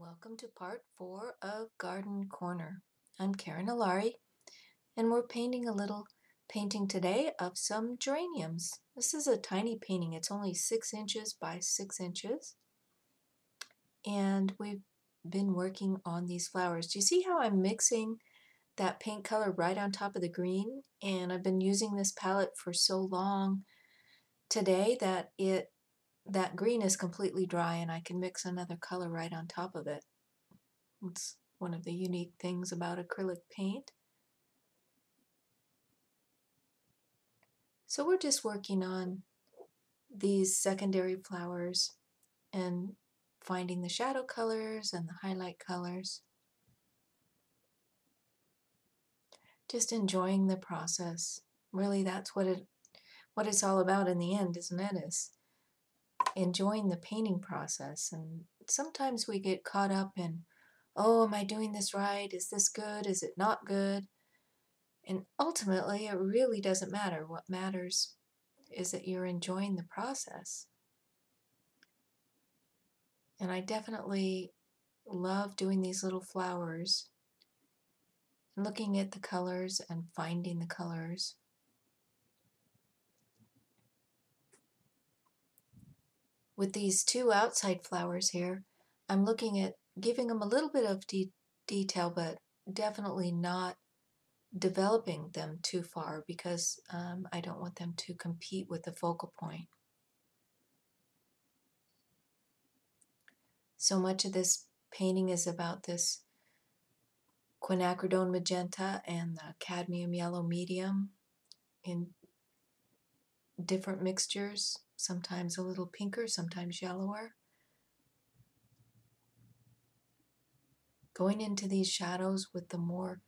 Welcome to part 4 of Garden Corner. I'm Karen Alari, and we're painting a little painting today of some geraniums. This is a tiny painting. It's only 6 inches by 6 inches, and we've been working on these flowers. Do you see how I'm mixing that paint color right on top of the green? And I've been using this palette for so long today that that green is completely dry and I can mix another color right on top of it. It's one of the unique things about acrylic paint. So we're just working on these secondary flowers and finding the shadow colors and the highlight colors. Just enjoying the process. Really, that's what it's all about in the end, isn't it? Is enjoying the painting process. And sometimes we get caught up in, oh, am I doing this right? Is this good? Is it not good? And ultimately, it really doesn't matter. What matters is that you're enjoying the process. And I definitely love doing these little flowers and looking at the colors and finding the colors. With these two outside flowers here, I'm looking at giving them a little bit of detail, but definitely not developing them too far because I don't want them to compete with the focal point. So much of this painting is about this Quinacridone Magenta and the Cadmium Yellow Medium in different mixtures, sometimes a little pinker, sometimes yellower. Going into these shadows with the more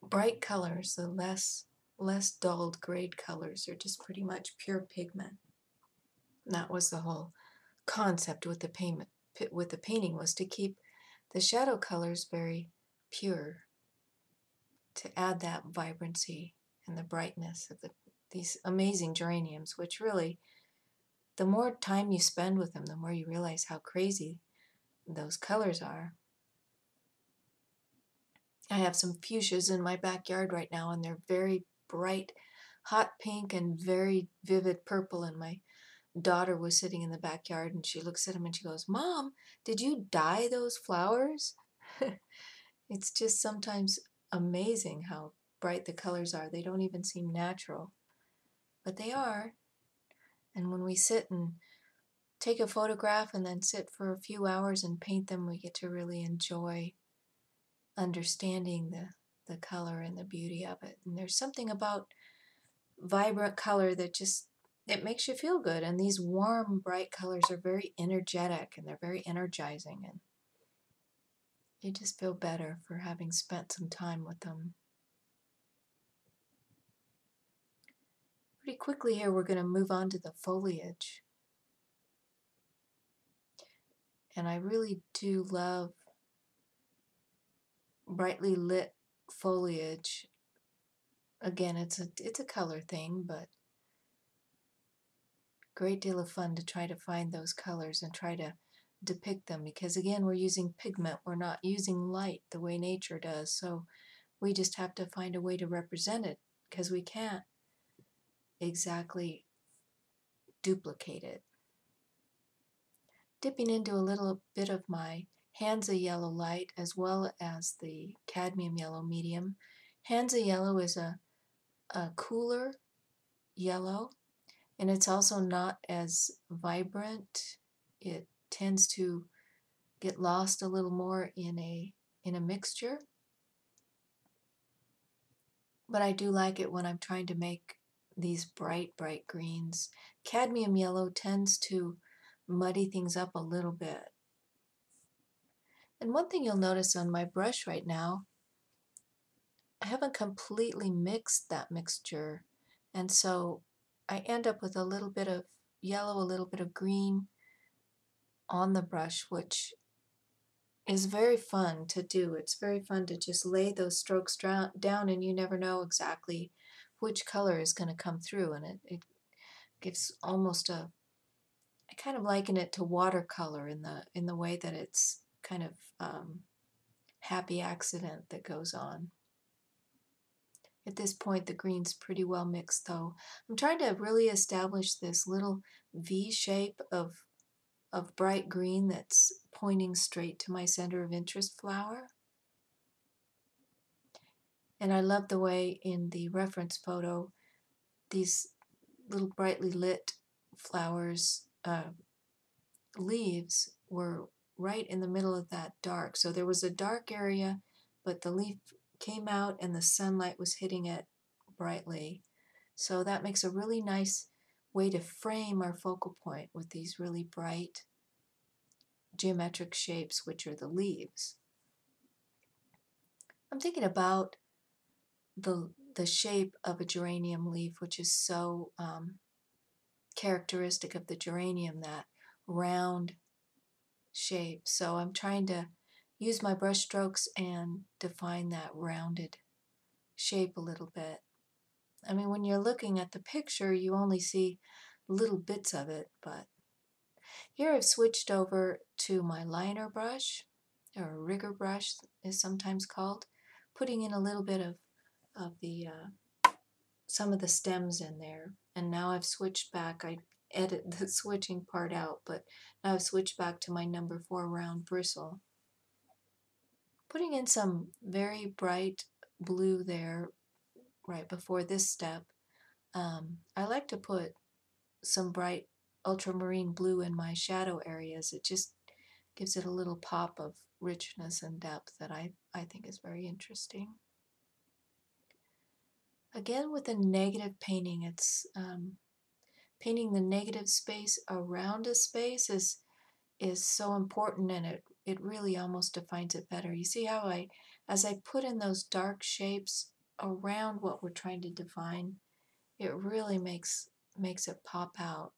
bright colors, the less dulled grade colors, are just pretty much pure pigment. And that was the whole concept with the painting, was to keep the shadow colors very pure, to add that vibrancy and the brightness of these amazing geraniums, which really, the more time you spend with them, the more you realize how crazy those colors are. I have some fuchsias in my backyard right now, and they're very bright, hot pink and very vivid purple, and my daughter was sitting in the backyard and she looks at them and she goes, "Mom, did you dye those flowers?" It's just sometimes amazing how bright the colors are. They don't even seem natural, but they are. And when we sit and take a photograph and then sit for a few hours and paint them, we get to really enjoy understanding the color and the beauty of it. And there's something about vibrant color that just, it makes you feel good. And these warm, bright colors are very energetic and they're very energizing, and you just feel better for having spent some time with them. Pretty quickly here, we're going to move on to the foliage. And I really do love brightly lit foliage. Again, it's a color thing, but great deal of fun to try to find those colors and try to depict them, because again, we're using pigment, we're not using light the way nature does, so we just have to find a way to represent it because we can't exactly duplicate it. Dipping into a little bit of my Hansa yellow light as well as the cadmium yellow medium. Hansa yellow is a cooler yellow, and it's also not as vibrant. It tends to get lost a little more in a mixture. But I do like it when I'm trying to make these bright greens. Cadmium yellow tends to muddy things up a little bit. And one thing you'll notice on my brush right now, I haven't completely mixed that mixture, and so I end up with a little bit of yellow, a little bit of green on the brush, which is very fun to do. It's very fun to just lay those strokes down, and you never know exactly which color is going to come through, and it gives almost a, I kind of liken it to watercolor in the way that it's kind of happy accident that goes on. At this point, the green's pretty well mixed, though. I'm trying to really establish this little V shape of bright green that's pointing straight to my center of interest flower. And I love the way in the reference photo, these little brightly lit flowers, leaves were right in the middle of that dark. So there was a dark area, but the leaf came out and the sunlight was hitting it brightly. So that makes a really nice way to frame our focal point with these really bright geometric shapes, which are the leaves. I'm thinking about the shape of a geranium leaf, which is so characteristic of the geranium, that round shape. So I'm trying to use my brush strokes and define that rounded shape a little bit. I mean, when you're looking at the picture, you only see little bits of it, but here I've switched over to my liner brush, or a rigger brush is sometimes called, putting in a little bit of the some of the stems in there. And now I've switched back. I edit the switching part out, but now I've switched back to my number 4 round bristle. Putting in some very bright blue there right before this step. I like to put some bright ultramarine blue in my shadow areas. It just gives it a little pop of richness and depth that I think is very interesting. Again, with a negative painting, it's painting the negative space around a space is so important, and it really almost defines it better. You see how as I put in those dark shapes around what we're trying to define, it really makes it pop out.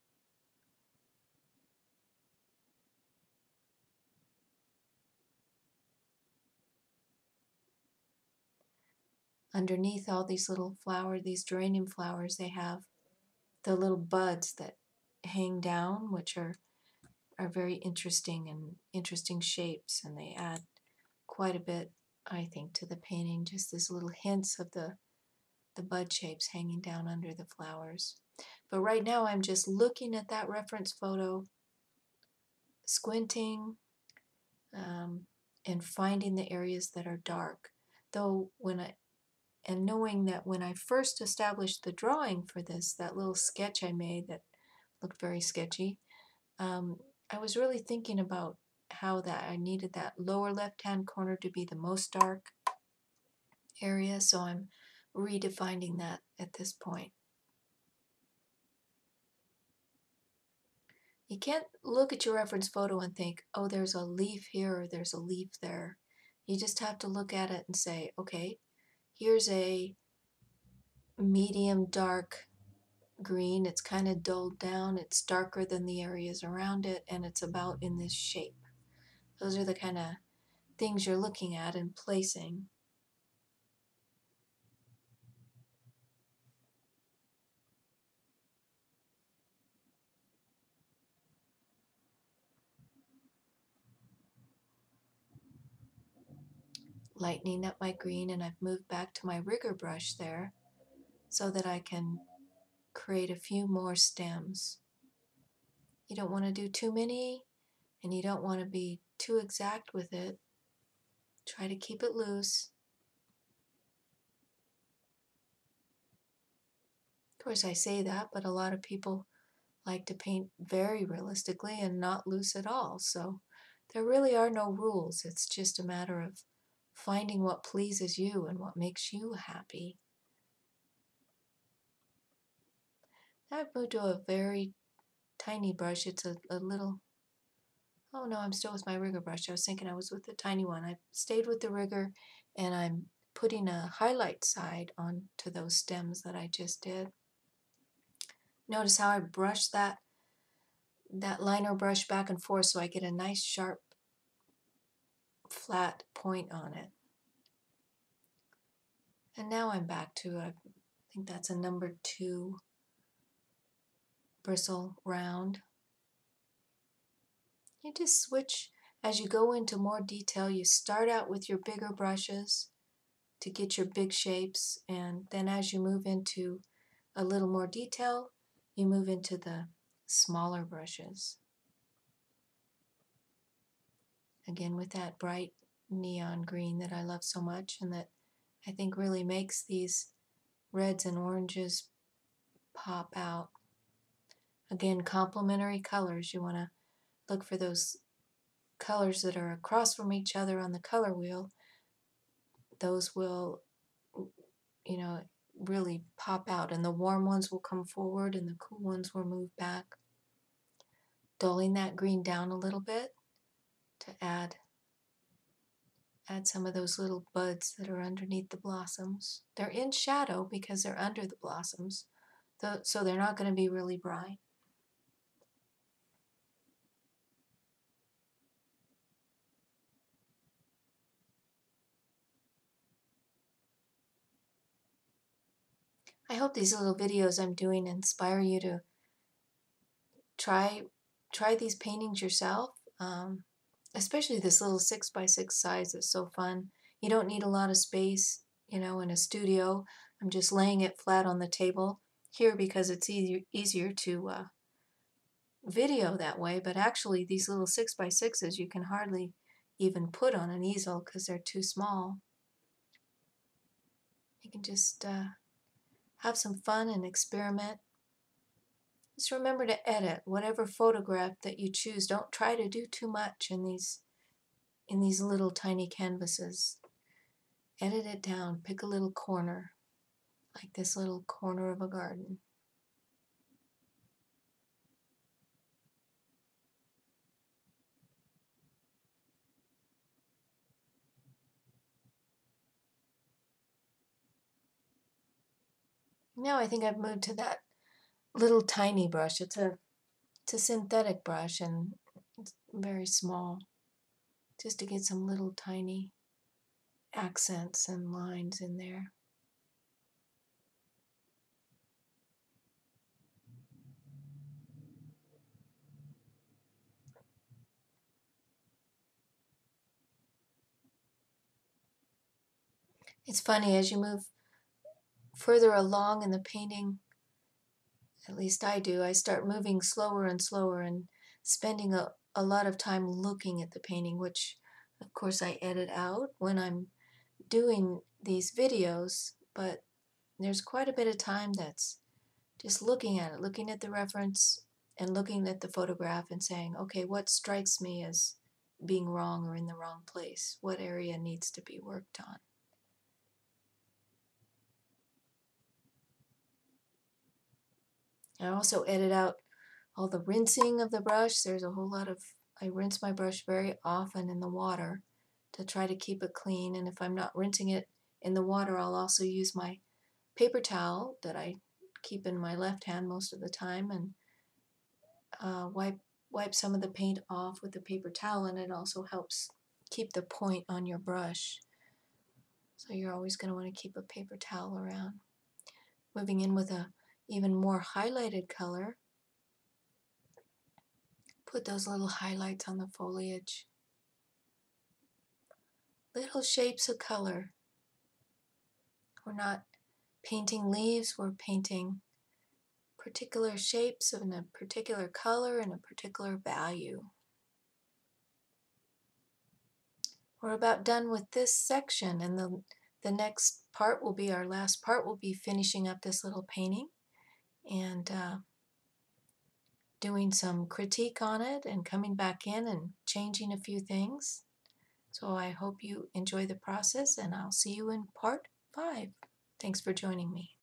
Underneath all these little flowers, these geranium flowers, they have the little buds that hang down, which are very interesting and interesting shapes, and they add quite a bit, I think, to the painting. Just these little hints of the bud shapes hanging down under the flowers. But right now I'm just looking at that reference photo, squinting, and finding the areas that are dark. Though and knowing that when I first established the drawing for this, that little sketch I made that looked very sketchy, I was really thinking about how that I needed that lower left-hand corner to be the most dark area, so I'm redefining that at this point. You can't look at your reference photo and think, oh, there's a leaf here or there's a leaf there. You just have to look at it and say, okay, here's a medium dark green. It's kind of dulled down. It's darker than the areas around it, and it's about in this shape. Those are the kind of things you're looking at and placing. Lightening up my green, and I've moved back to my rigger brush there so that I can create a few more stems. You don't want to do too many, and you don't want to be too exact with it. Try to keep it loose. Of course, I say that, but a lot of people like to paint very realistically and not loose at all. So there really are no rules. It's just a matter of finding what pleases you and what makes you happy. Now I've moved to a very tiny brush. It's a little, oh no, I'm still with my rigger brush. I was thinking I was with the tiny one. I stayed with the rigger, and I'm putting a highlight side onto those stems that I just did. Notice how I brush that liner brush back and forth so I get a nice sharp flat point on it. And now I'm back to, I think that's a number 2 bristle round. You just switch as you go into more detail, you start out with your bigger brushes to get your big shapes, and then as you move into a little more detail, you move into the smaller brushes. Again, with that bright neon green that I love so much, and that I think really makes these reds and oranges pop out. Again, complementary colors. You want to look for those colors that are across from each other on the color wheel. Those will, really pop out, and the warm ones will come forward and the cool ones will move back. Dulling that green down a little bit to add some of those little buds that are underneath the blossoms. They're in shadow because they're under the blossoms, so they're not going to be really bright. I hope these little videos I'm doing inspire you to try these paintings yourself. Especially this little 6x6 size is so fun. You don't need a lot of space, in a studio. I'm just laying it flat on the table here because it's easier to video that way, but actually these little 6x6s you can hardly even put on an easel because they're too small. You can just have some fun and experiment. Just remember to edit whatever photograph that you choose. Don't try to do too much in these little tiny canvases. Edit it down. Pick a little corner, like this little corner of a garden. Now I think I've moved to that little tiny brush. It's a synthetic brush and it's very small, just to get some little tiny accents and lines in there. It's funny, as you move further along in the painting, at least I do, I start moving slower and slower and spending a lot of time looking at the painting, which of course I edit out when I'm doing these videos, but there's quite a bit of time that's just looking at it, looking at the reference and looking at the photograph and saying, okay, what strikes me as being wrong or in the wrong place? What area needs to be worked on? I also edit out all the rinsing of the brush. There's a whole lot of, I rinse my brush very often in the water to try to keep it clean. And if I'm not rinsing it in the water, I'll also use my paper towel that I keep in my left hand most of the time and wipe some of the paint off with the paper towel, and it also helps keep the point on your brush. So you're always going to want to keep a paper towel around. Moving in with a even more highlighted color. Put those little highlights on the foliage. Little shapes of color. We're not painting leaves, we're painting particular shapes in a particular color and a particular value. We're about done with this section, and the next part will be our last part. We'll be finishing up this little painting and doing some critique on it and coming back in and changing a few things. So I hope you enjoy the process, and I'll see you in part 5. Thanks for joining me.